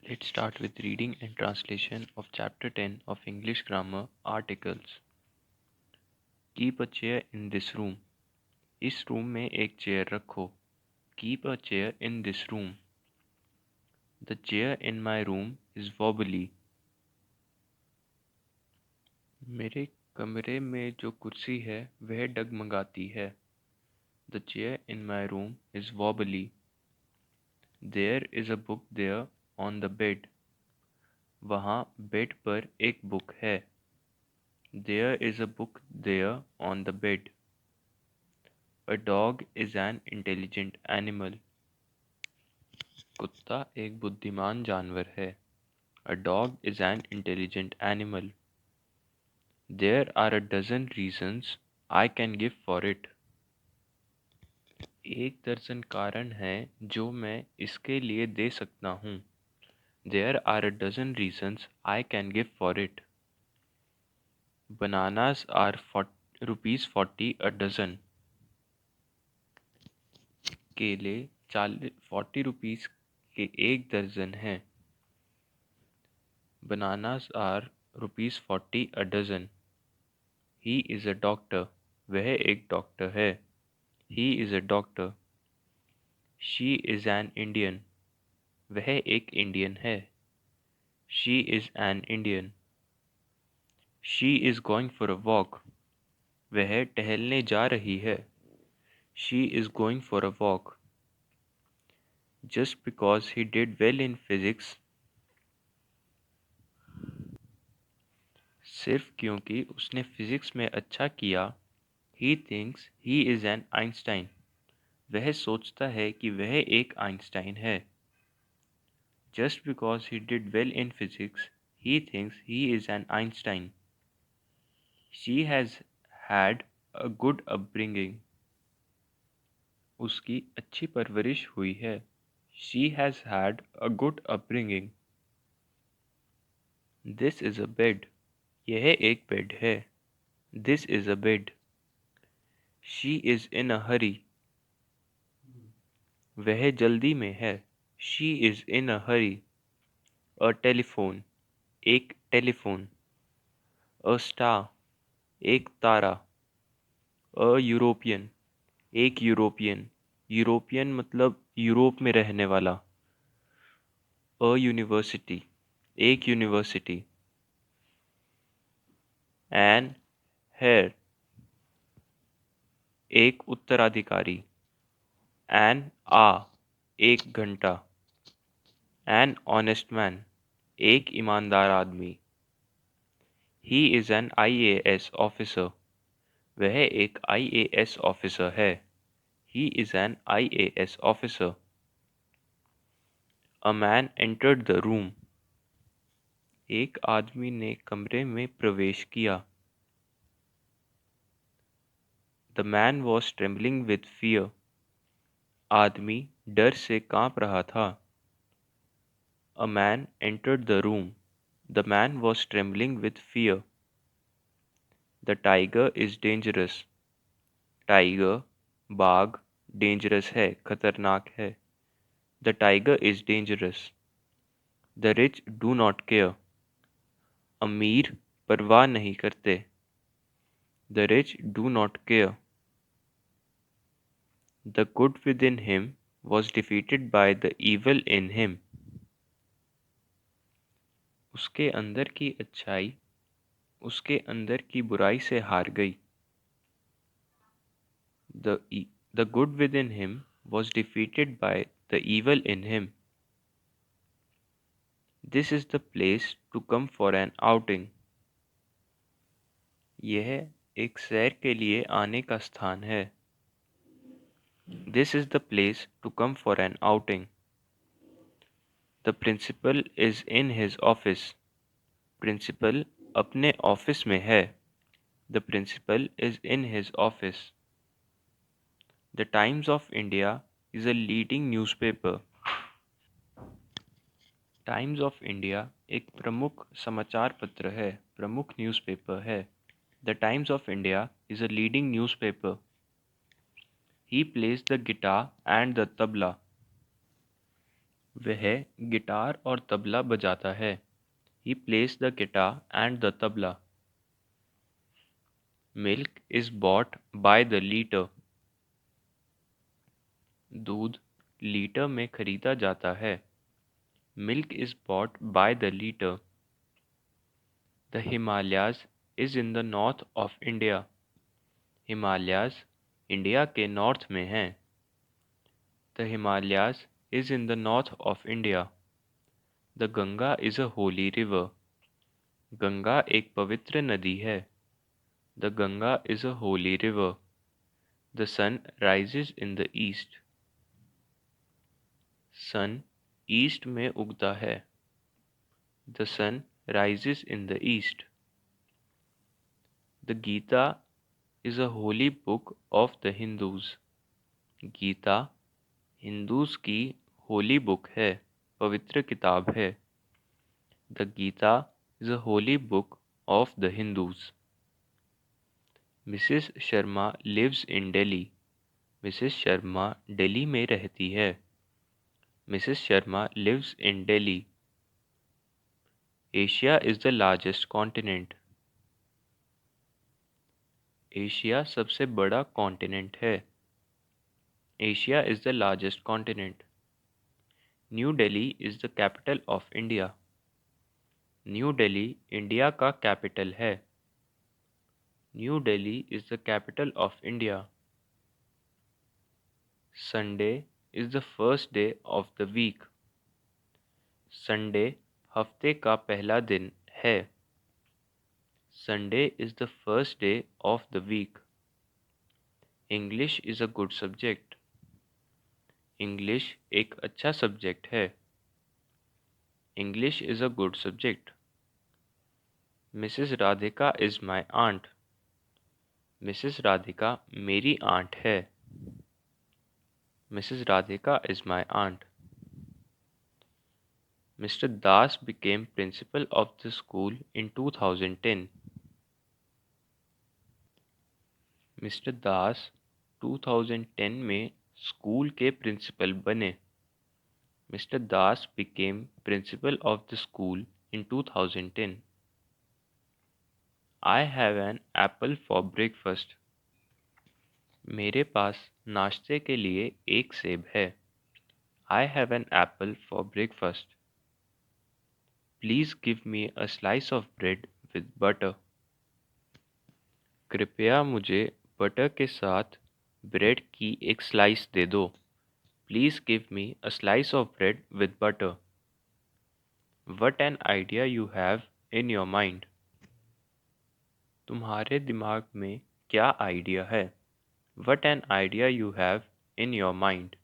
Let's start with reading and translation of Chapter 10 of English Grammar Articles. Keep a chair in this room. इस room में एक chair रखो. Keep a chair in this room. The chair in my room is wobbly. मेरे कमरे में जो कुर्सी है वह डगमगाती है. The chair in my room is wobbly. There is a book there on the bed. वहाँ बेड पर एक बुक है. There is a book there on the bed. A dog is an intelligent animal. कुत्ता एक बुद्धिमान जानवर है. A dog is an intelligent animal. There are a dozen reasons I can give for it. एक दर्जन कारण हैं जो मैं इसके लिए दे सकता हूँ. There are a dozen reasons I can give for it. Bananas are rupees 40 a dozen. केले 40 रुपीस के एक दर्जन हैं. Bananas are rupees 40 a dozen. He is a doctor. वह एक डॉक्टर है. He is a doctor. She is an Indian. वह एक इंडियन है. She is an Indian. She is going for a walk. वह टहलने जा रही है. She is going for a walk. Just because he did well in physics, सिर्फ क्योंकि उसने फिजिक्स में अच्छा किया, he thinks he is an Einstein. वह सोचता है कि वह एक आइंस्टाइन है. Just because he did well in physics, he thinks he is an Einstein. She has had a good upbringing. उसकी अच्छी परवरिश हुई है. She has had a good upbringing. This is a bed. यह एक बेड है. This is a bed. She is in a hurry. वह जल्दी में है. She is in a hurry. A telephone. एक टेलीफोन. A star. एक तारा. A European. एक यूरोपियन. यूरोपियन मतलब यूरोप में रहने वाला. A university. एक यूनिवर्सिटी. An heir. एक उत्तराधिकारी. An hour. एक घंटा. An honest man. एक ईमानदार आदमी. He is an IAS officer. वह एक IAS ऑफिसर है. He is an IAS officer. A man entered the room. एक आदमी ने कमरे में प्रवेश किया. The man was trembling with fear. आदमी डर से कांप रहा था. A man entered the room. The man was trembling with fear. The tiger is dangerous. Tiger, बाघ, dangerous है, खतरनाक है. The tiger is dangerous. The rich do not care. अमीर परवाह नहीं करते. The rich do not care. The good within him was defeated by the evil in him. उसके अंदर की अच्छाई उसके अंदर की बुराई से हार गई. The good within him was defeated by the evil in him. This is the place to come for an outing. यह एक सैर के लिए आने का स्थान है. This is the place to come for an outing. The principal is in his office. Principal अपने ऑफिस में है. The principal is in his office. The Times of India is a leading newspaper. Times of India एक प्रमुख समाचार पत्र है, प्रमुख newspaper है. The times of India is a leading newspaper. He plays the guitar and the tabla. वह guitar और तबला बजाता है। He plays the guitar and the tabla. Milk is bought by the liter. दूध लीटर में खरीदा जाता है। Milk is bought by the liter. The Himalayas is in the north of India. Himalayas India के north में हैं। The Himalayas is in the north of India. The Ganga is a holy river. Ganga एक पवित्र नदी है। The Ganga is a holy river. The sun rises in the east. Sun east में उगता है। The sun rises in the east. The Gita is a holy book of the Hindus. Gita Hindus की holy book है, पवित्र किताब है। The Gita is a holy book of the Hindus. Mrs. Sharma lives in Delhi. Mrs Sharma Delhi में रहती है। Mrs. Sharma lives in Delhi. Asia is the largest continent. Asia सबसे बड़ा कॉन्टिनेंट है। Asia is the largest continent. New Delhi is the capital of India. New Delhi India का capital है। New Delhi is the capital of India. Sunday is the first day of the week. Sunday हफ्ते का पहला दिन है। Sunday is the first day of the week. English is a good subject. English एक अच्छा subject है। English is a good subject. Mrs Radhika is my aunt. Mrs Radhika मेरी aunt है। Mrs Radhika is my aunt. Mr Das became principal of the school in 2010। Mr Das 2010 में school के principal बने। Mr Das became principal of the school in 2010। I have an apple for breakfast. मेरे पास नाश्ते के लिए एक सेब है। आई have an apple for breakfast. Please give me a slice of bread with butter. कृपया मुझे बटर के साथ ब्रेड की एक स्लाइस दे दो। Please give me a slice of bread with butter. What an idea you have in your mind. तुम्हारे दिमाग में क्या आइडिया है। What an idea you have in your mind.